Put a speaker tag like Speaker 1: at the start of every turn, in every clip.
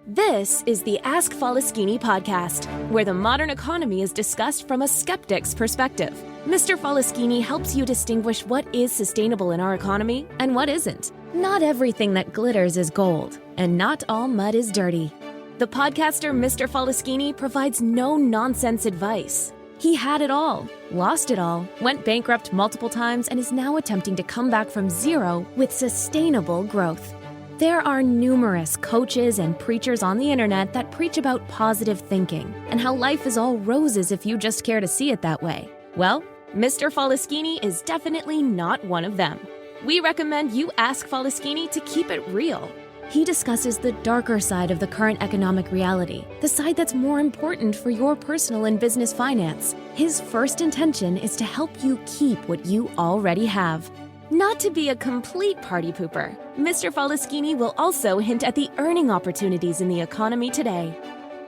Speaker 1: This is the Ask Faleskini podcast, where the modern economy is discussed from a skeptic's perspective. Mr. Faleskini helps you distinguish what is sustainable in our economy and what isn't. Not everything that glitters is gold, and not all mud is dirty. The podcaster Mr. Faleskini provides no-nonsense advice. He had it all, lost it all, went bankrupt multiple times, and is now attempting to come back from zero with sustainable growth. There are numerous coaches and preachers on the internet that preach about positive thinking and how life is all roses if you just care to see it that way. Well, Mr. Faleskini is definitely not one of them. We recommend you ask Faleskini to keep it real. He discusses the darker side of the current economic reality, the side that's more important for your personal and business finance. His first intention is to help you keep what you already have. Not to be a complete party pooper, Mr. Faleskini will also hint at the earning opportunities in the economy today.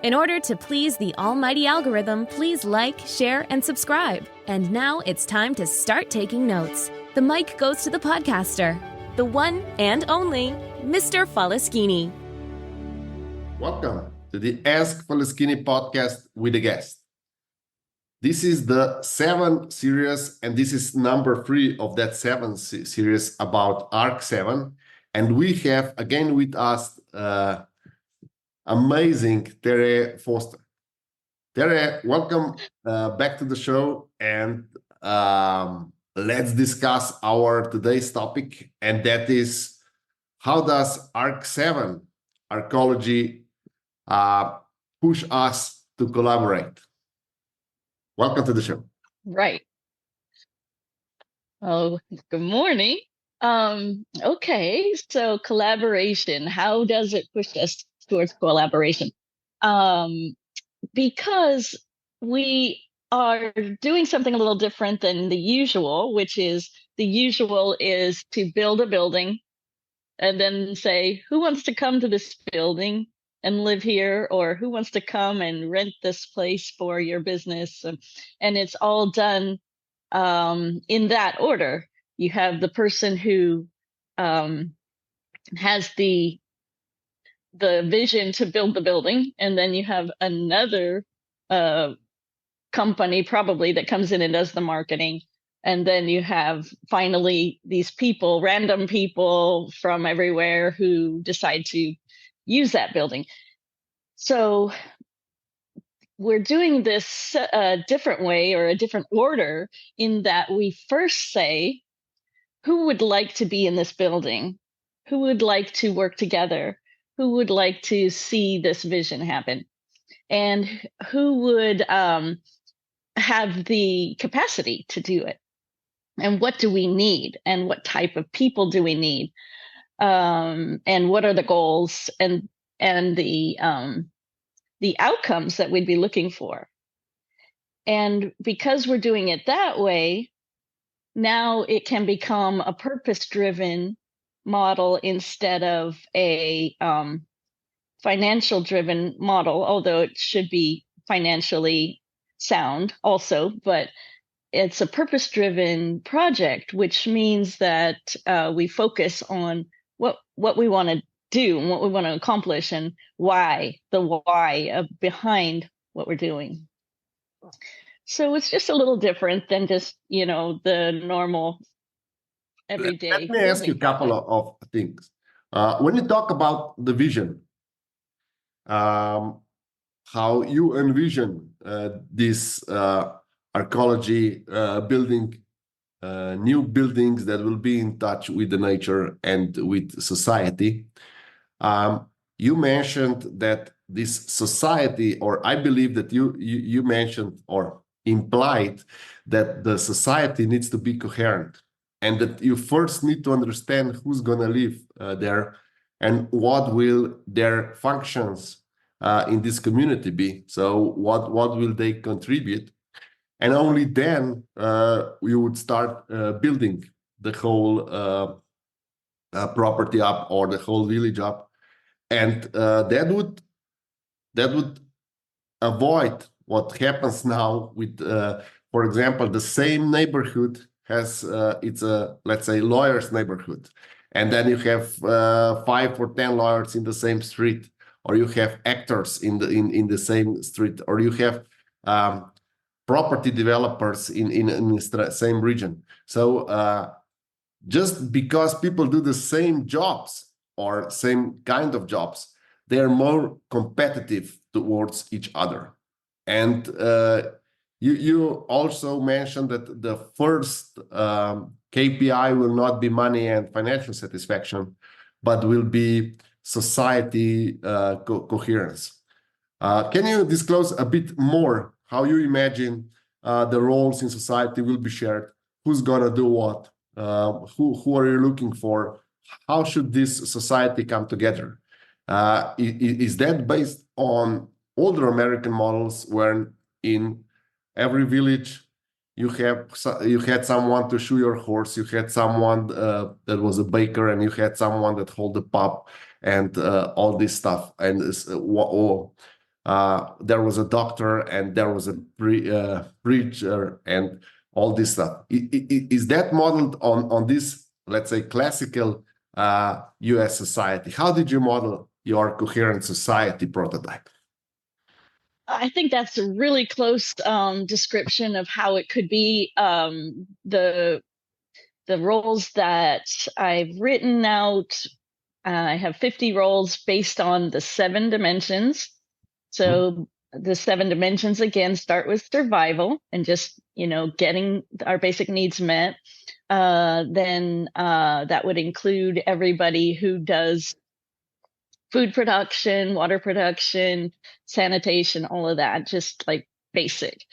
Speaker 1: In order to please the almighty algorithm, please like, share, and subscribe. And now it's time to start taking notes. The mic goes to the podcaster, the one and only Mr. Faleskini.
Speaker 2: Welcome to the Ask Faleskini podcast with a guest. This is the 7th series, and this is number 3 of that 7th series about ARC7. And we have again with us amazing Teré Foster. Teré, welcome back to the show, and let's discuss our today's topic, and that is, how does ARC7 arcology push us to collaborate? Welcome to the show.
Speaker 3: Right. Oh, good morning. Okay, so collaboration, how does it push us towards collaboration? Because we are doing something a little different than the usual, which is to build a building and then say, who wants to come to this building and live here, or who wants to come and rent this place for your business? And it's all done in that order. You have the person who has the vision to build the building, and then you have another company probably that comes in and does the marketing. And then you have finally these people, random people from everywhere, who decide to use that building. So we're doing this a different way, or a different order, in that we first say, who would like to be in this building? Who would like to work together? Who would like to see this vision happen? And who would have the capacity to do it? And what do we need? And what type of people do we need? And what are the goals and the outcomes that we'd be looking for? And because we're doing it that way, now it can become a purpose-driven model instead of a financial-driven model, although it should be financially sound also, but it's a purpose-driven project, which means that we focus on what we want to do and what we want to accomplish, and the why behind what we're doing. So it's just a little different than just, the normal everyday.
Speaker 2: Let me ask you a couple of things. When you talk about the vision, how you envision this arcology building new buildings that will be in touch with the nature and with society. You mentioned that this society, or I believe that you mentioned or implied that the society needs to be coherent, and that you first need to understand who's going to live there and what will their functions in this community be. So what will they contribute? And only then you would start building the whole property up, or the whole village up, and that would avoid what happens now with, for example, the same neighborhood has it's a, let's say, lawyer's neighborhood, and then you have 5 or 10 lawyers in the same street, or you have actors in the same street, or you have property developers in the same region. So just because people do the same jobs or same kind of jobs, they are more competitive towards each other. And you also mentioned that the first KPI will not be money and financial satisfaction, but will be society coherence. Can you disclose a bit more how you imagine the roles in society will be shared? Who's gonna do what? Who are you looking for? How should this society come together? Is that based on older American models, where in every village you had someone to shoe your horse, you had someone that was a baker, and you had someone that hold the pub, and all this stuff, and there was a doctor, and there was a preacher, and all this stuff. Is that modeled on this, let's say, classical US society? How did you model your coherent society prototype?
Speaker 3: I think that's a really close description of how it could be. The roles that I've written out, I have 50 roles based on the 7 dimensions. So the 7 dimensions, again, start with survival and just, getting our basic needs met. Then that would include everybody who does food production, water production, sanitation, all of that, just like basic.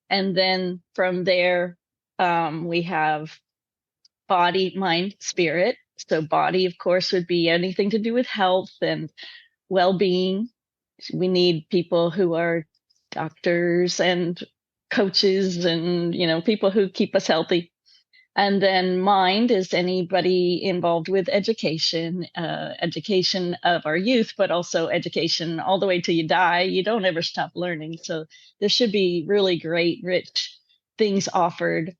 Speaker 3: And then from there, we have body, mind, spirit. So body, of course, would be anything to do with health and well-being. We need people who are doctors and coaches and, people who keep us healthy. And then mind is anybody involved with education, education of our youth, but also education all the way till you die. You don't ever stop learning. So there should be really great, rich things offered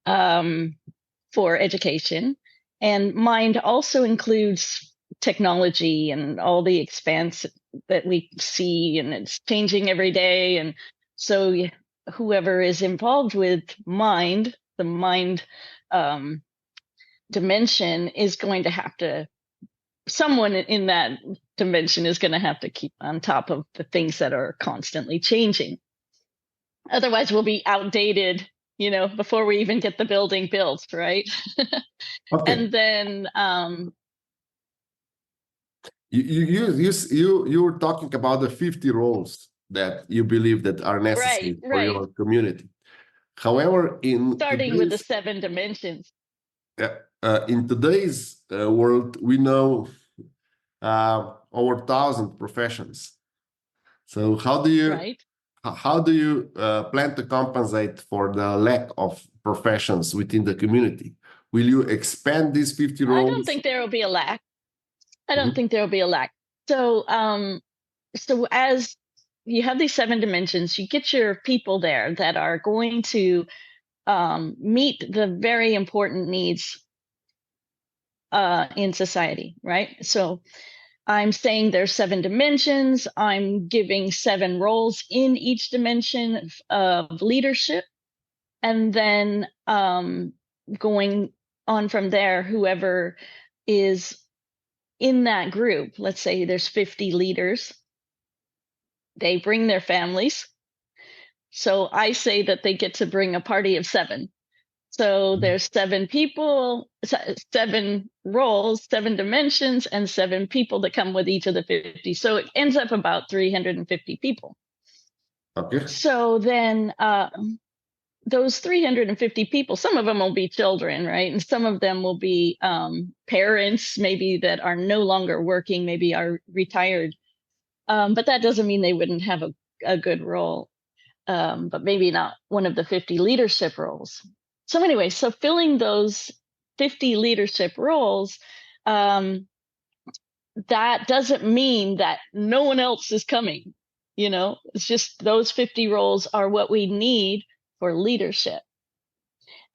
Speaker 3: for education. And mind also includes technology and all the expanse that we see, and it's changing every day. And so whoever is involved with mind, the mind dimension, is going to have to, someone in that dimension is going to have to keep on top of the things that are constantly changing. Otherwise, we'll be outdated, before we even get the building built, right?
Speaker 2: Okay.
Speaker 3: And then
Speaker 2: you were talking about the 50 roles that you believe that are necessary for your community. However,
Speaker 3: starting with the 7 dimensions.
Speaker 2: In today's world, we know over 1,000 professions. So how do you plan to compensate for the lack of professions within the community? Will you expand these 50 roles?
Speaker 3: I don't think there will be a lack. think there will be a lack. So, so as you have these 7 dimensions, you get your people there that are going to meet the very important needs in society, right? So I'm saying there's 7 dimensions. I'm giving 7 roles in each dimension of leadership. And then going on from there, whoever is in that group, let's say there's 50 leaders, they bring their families. So I say that they get to bring a party of 7. So there's 7 people, 7 roles, 7 dimensions, and 7 people that come with each of the 50. So it ends up about 350 people.
Speaker 2: Okay.
Speaker 3: So then those 350 people, some of them will be children, right? And some of them will be parents, maybe that are no longer working, maybe are retired. But that doesn't mean they wouldn't have a good role, but maybe not one of the 50 leadership roles. So anyway, so filling those 50 leadership roles, that doesn't mean that no one else is coming. It's just those 50 roles are what we need for leadership.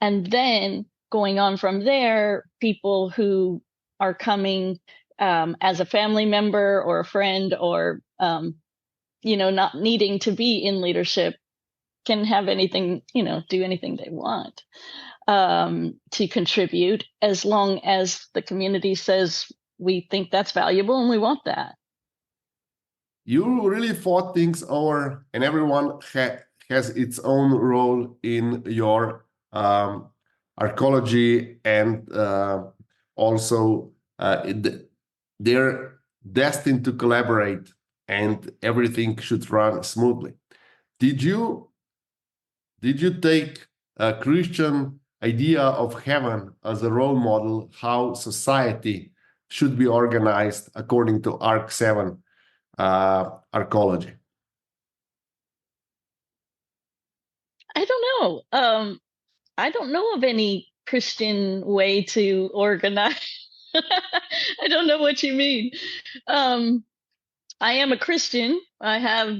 Speaker 3: And then going on from there, people who are coming as a family member or a friend, or not needing to be in leadership, can have anything, do anything they want to contribute, as long as the community says we think that's valuable and we want that.
Speaker 2: You really thought things over, and everyone has its own role in your arcology, and also they're destined to collaborate, and everything should run smoothly. Did you take a Christian idea of heaven as a role model, how society should be organized according to ARC7 arcology?
Speaker 3: I don't know. I don't know of any Christian way to organize. I don't know what you mean. I am a Christian. I have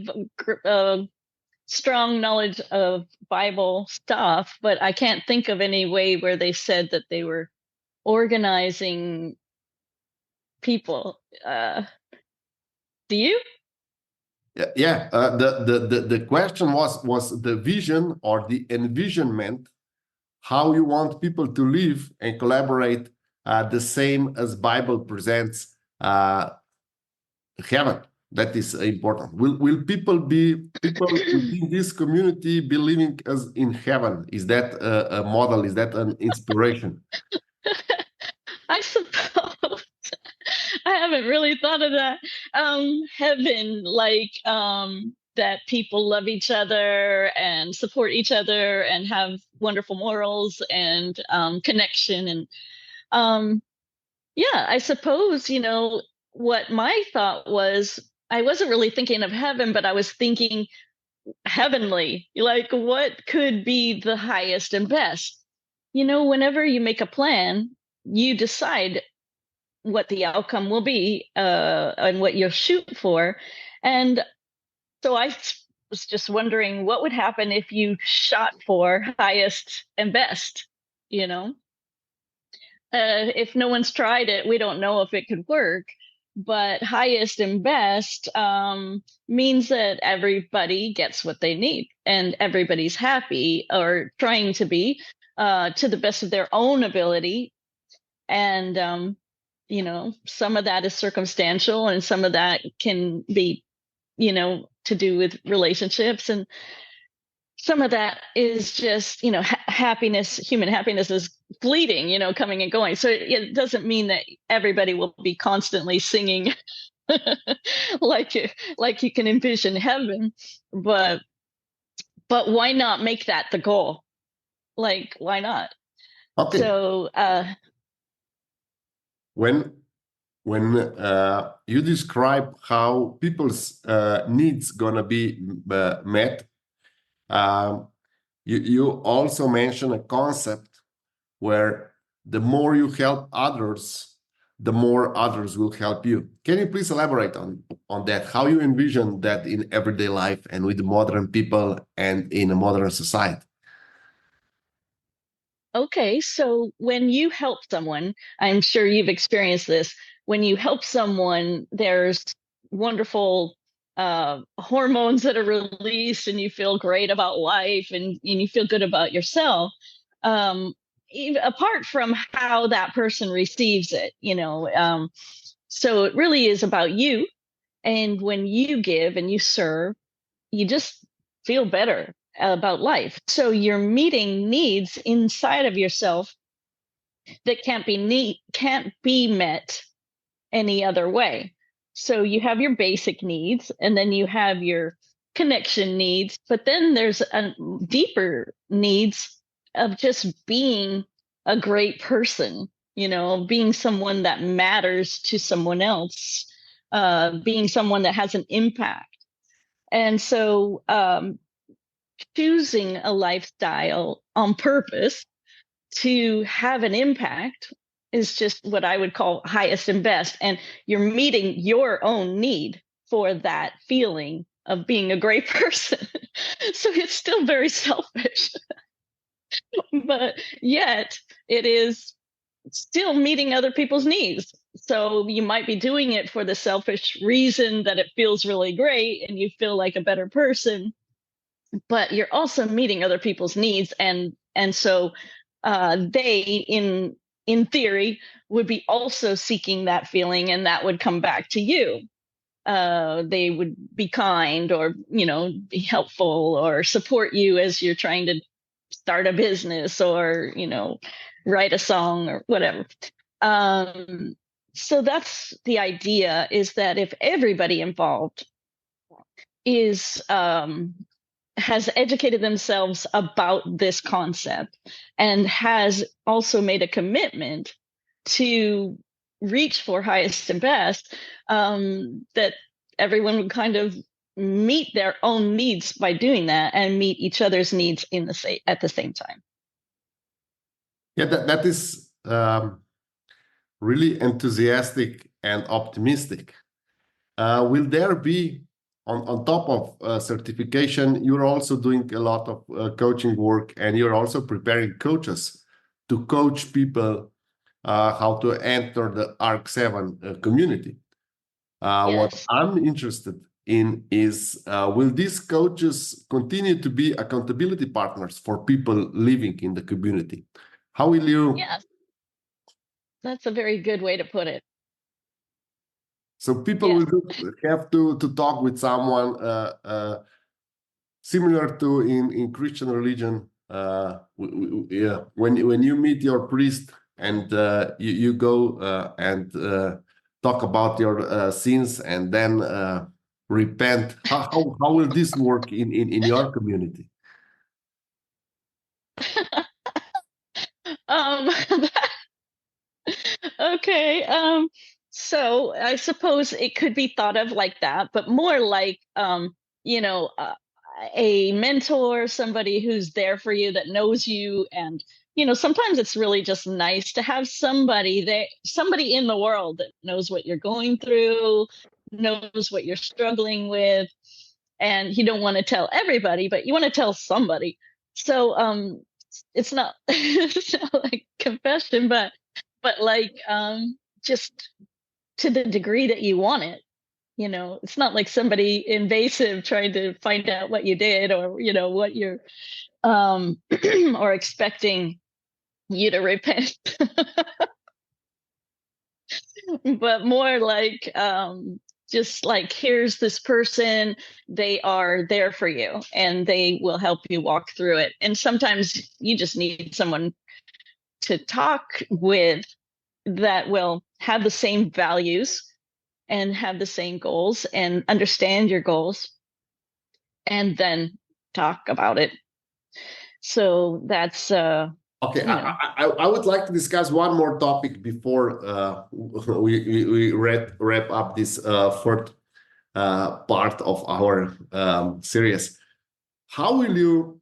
Speaker 3: strong knowledge of Bible stuff, but I can't think of any way where they said that they were organizing people. Do you?
Speaker 2: Yeah. The question was the vision or the envisionment, how you want people to live and collaborate the same as Bible presents heaven. That is important. Will people within this community be living as in heaven? Is that a model? Is that an inspiration?
Speaker 3: I suppose. I haven't really thought of that. Heaven, like that people love each other and support each other and have wonderful morals and connection. And yeah, I suppose, what my thought was, I wasn't really thinking of heaven, but I was thinking heavenly, like what could be the highest and best? Whenever you make a plan, you decide what the outcome will be and what you'll shoot for. And so I was just wondering what would happen if you shot for highest and best, if no one's tried it, we don't know if it could work. But highest and best means that everybody gets what they need and everybody's happy, or trying to be, to the best of their own ability. And, some of that is circumstantial, and some of that can be, to do with relationships. And some of that is just, happiness. Human happiness is fleeting, coming and going. So it doesn't mean that everybody will be constantly singing like you can envision heaven, but why not make that the goal? Like, why not?
Speaker 2: Okay.
Speaker 3: So
Speaker 2: when you describe how people's needs gonna be met, you also mention a concept where the more you help others, the more others will help you. Can you please elaborate on that? How you envision that in everyday life and with modern people and in a modern society?
Speaker 3: Okay, so when you help someone, I'm sure you've experienced this. When you help someone, there's wonderful hormones that are released, and you feel great about life, and you feel good about yourself. Even apart from how that person receives it, so it really is about you. And when you give and you serve, you just feel better about life. So you're meeting needs inside of yourself that can't be met any other way. So you have your basic needs, and then you have your connection needs, but then there's a deeper needs of just being a great person, being someone that matters to someone else, being someone that has an impact. And so choosing a lifestyle on purpose to have an impact is just what I would call highest and best. And you're meeting your own need for that feeling of being a great person. So it's still very selfish, but yet it is still meeting other people's needs. So you might be doing it for the selfish reason that it feels really great and you feel like a better person, but you're also meeting other people's needs, and so they in theory would be also seeking that feeling, and that would come back to you. They would be kind, or be helpful, or support you as you're trying to start a business, or write a song or whatever. So that's the idea, is that if everybody involved is has educated themselves about this concept and has also made a commitment to reach for highest and best, that everyone would kind of meet their own needs by doing that, and meet each other's needs at the same time.
Speaker 2: Yeah, that is really enthusiastic and optimistic. Will there be, on top of certification, you're also doing a lot of coaching work, and you're also preparing coaches to coach people how to enter the ARC7 community. What
Speaker 3: Yes.
Speaker 2: I'm interested in is, will these coaches continue to be accountability partners for people living in the community? How will you?
Speaker 3: Yes. That's a very good way to put it.
Speaker 2: So people
Speaker 3: Yes.
Speaker 2: will have to talk with someone similar to in Christian religion. Yeah, when you meet your priest and you go and talk about your sins and then repent. How will this work in your community?
Speaker 3: um okay. So I suppose it could be thought of like that, but more like you know uh, a mentor, somebody who's there for you, that knows you. And sometimes it's really just nice to have somebody in the world that knows what you're going through, knows what you're struggling with, and you don't want to tell everybody, but you want to tell somebody. So it's not it's not like confession, but like just to the degree that you want it. It's not like somebody invasive trying to find out what you did, or what you're or expecting you to repent. But more like just like, here's this person, they are there for you, and they will help you walk through it. And sometimes you just need someone to talk with that will have the same values and have the same goals and understand your goals, and then talk about it. So that's
Speaker 2: Okay, I would like to discuss one more topic before we wrap up this fourth part of our series. How will you,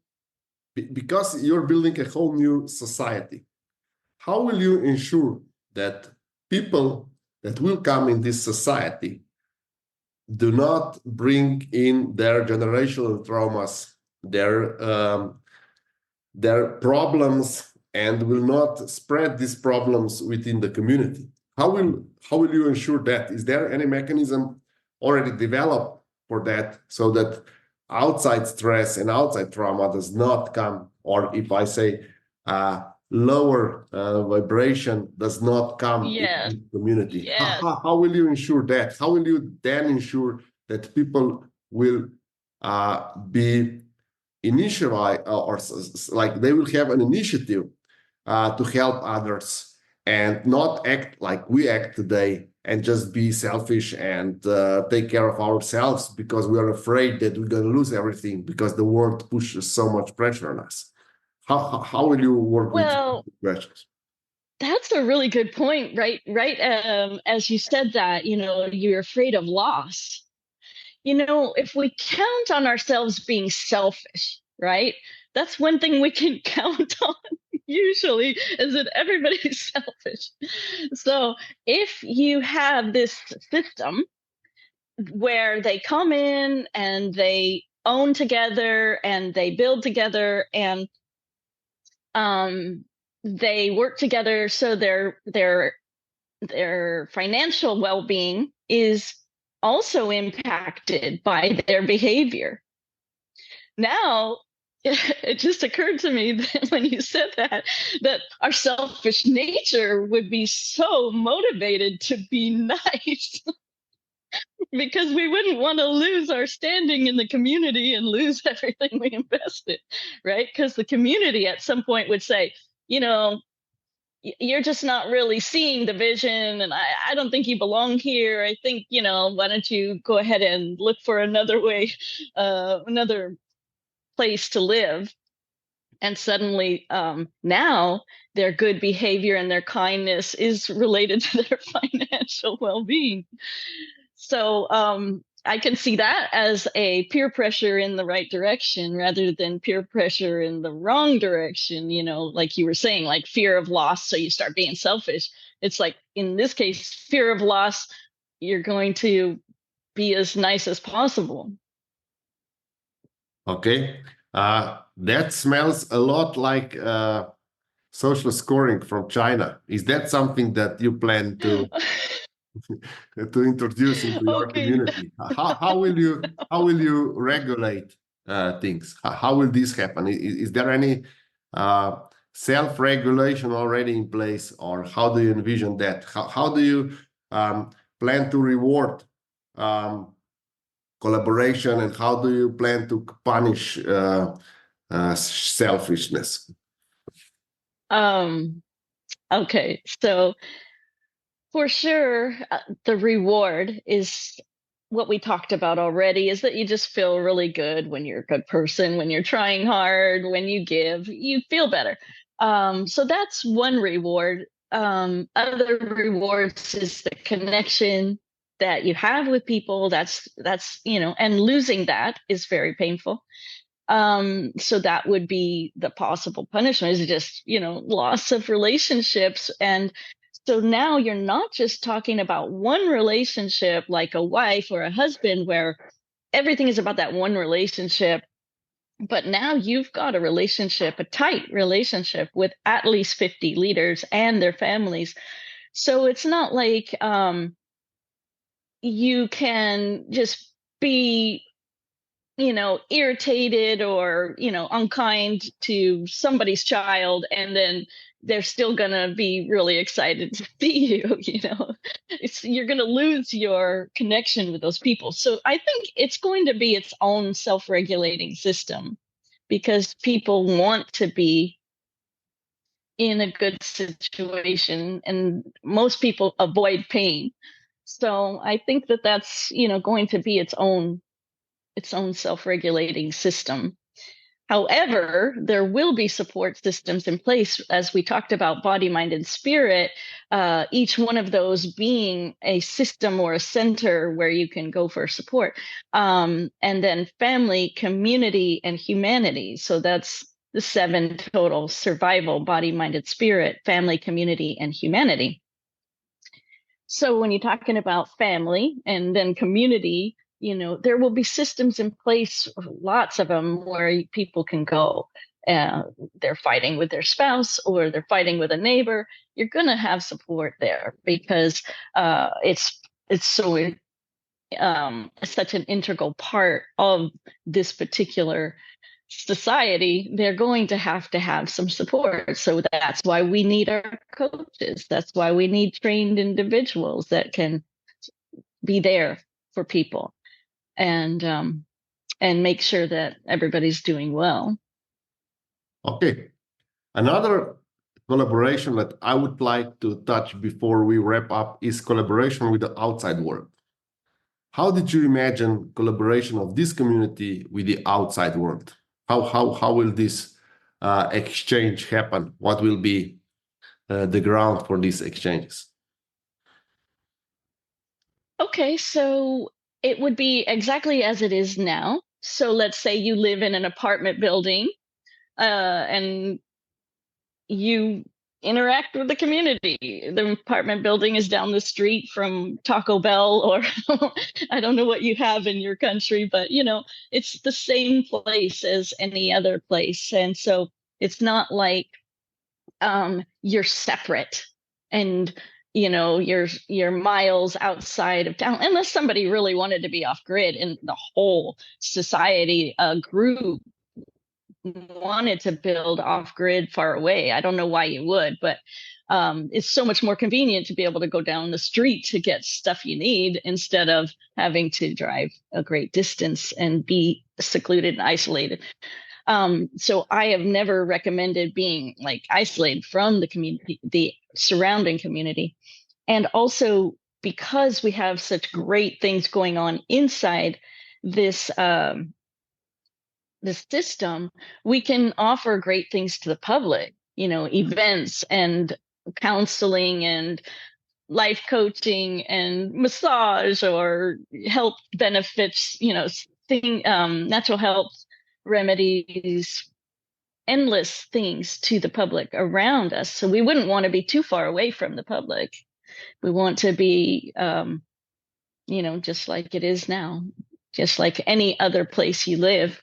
Speaker 2: because you're building a whole new society, how will you ensure that people that will come in this society do not bring in their generational traumas, their problems, and will not spread these problems within the community? How will you ensure that? Is there any mechanism already developed for that, so that outside stress and outside trauma does not come, or if I say lower vibration does not come
Speaker 3: yes,
Speaker 2: in the community?
Speaker 3: yes.
Speaker 2: How will you ensure that? How will you then ensure that people will be initial or like they will have an initiative to help others, and not act like we act today and just be selfish and take care of ourselves because we are afraid that we're going to lose everything because the world pushes so much pressure on us? How will you work with pressures?
Speaker 3: That's a really good point. Right. As you said that, you're afraid of loss. If we count on ourselves being selfish, right? That's one thing we can count on usually, is that everybody's selfish. So if you have this system where they come in and they own together and they build together, and they work together, so they're their financial well-being is also impacted by their behavior. Now, it just occurred to me that when you said that our selfish nature would be so motivated to be nice because we wouldn't want to lose our standing in the community and lose everything we invested, right? Because the community at some point would say, you're just not really seeing the vision, and I don't think you belong here. I think, why don't you go ahead and look for another way, another place to live. And suddenly now their good behavior and their kindness is related to their financial well-being. So I can see that as a peer pressure in the right direction rather than peer pressure in the wrong direction, like you were saying, like fear of loss. So you start being selfish. It's like, in this case, fear of loss, you're going to be as nice as possible.
Speaker 2: Okay. That smells a lot like social scoring from China. Is that something that you plan to introduce into your community? How will you regulate things? How will this happen? Is there any self-regulation already in place, or how do you envision that? How do you plan to reward collaboration, and how do you plan to punish selfishness?
Speaker 3: Okay, so for sure, the reward is what we talked about already, is that you just feel really good when you're a good person, when you're trying hard, when you give, you feel better. So that's one reward. Other rewards is the connection that you have with people. That's and losing that is very painful. So that would be the possible punishment, is just, loss of relationships. And so now you're not just talking about one relationship like a wife or a husband where everything is about that one relationship, but now you've got a relationship, a tight relationship with at least 50 leaders and their families. So it's not like you can just be irritated or, unkind to somebody's child, and then they're still going to be really excited to see you, you're going to lose your connection with those people. So I think it's going to be its own self-regulating system, because people want to be in a good situation, and most people avoid pain. So I think that that's, going to be its own self-regulating system. However, there will be support systems in place, as we talked about, body, mind, and spirit, each one of those being a system or a center where you can go for support. And then family, community, and humanity. So that's the 7 total: survival, body, mind, and spirit, family, community, and humanity. So when you're talking about family and then community, there will be systems in place, lots of them, where people can go. They're fighting with their spouse or they're fighting with a neighbor. You're going to have support there, because it's so such an integral part of this particular society. They're going to have some support. So that's why we need our coaches. That's why we need trained individuals that can be there for people and make sure that everybody's doing well.
Speaker 2: Okay. Another collaboration that I would like to touch before we wrap up is collaboration with the outside world. How did you imagine collaboration of this community with the outside world? How will this exchange happen? What will be the ground for these exchanges?
Speaker 3: Okay, so it would be exactly as it is now. So let's say you live in an apartment building and you interact with the community. The apartment building is down the street from Taco Bell, or I don't know what you have in your country, but it's the same place as any other place. And so it's not like you're separate and you're miles outside of town, unless somebody really wanted to be off grid, and the whole society, group wanted to build off grid far away. I don't know why you would, but it's so much more convenient to be able to go down the street to get stuff you need instead of having to drive a great distance and be secluded and isolated. So I have never recommended being like isolated from the community, the surrounding community. And also because we have such great things going on inside this system, we can offer great things to the public, events and counseling and life coaching and massage or health benefits, natural health remedies, endless things to the public around us. So we wouldn't want to be too far away from the public. We want to be, just like it is now, just like any other place you live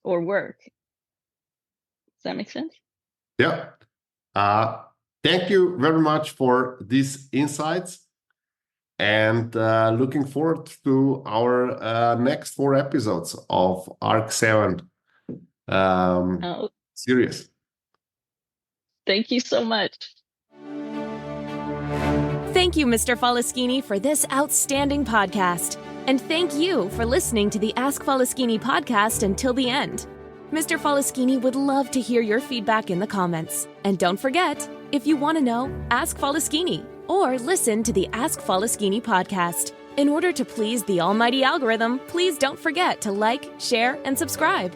Speaker 3: or work. Does that make sense?
Speaker 2: Yeah. Thank you very much for these insights, and looking forward to our next 4 episodes of ARC7 series.
Speaker 3: Thank you so much.
Speaker 1: Thank you, Mr. Faleskini, for this outstanding podcast. And thank you for listening to the Ask Faleskini podcast until the end. Mr. Faleskini would love to hear your feedback in the comments. And don't forget, if you want to know, ask Faleskini or listen to the Ask Faleskini podcast. In order to please the almighty algorithm, please don't forget to like, share, and subscribe.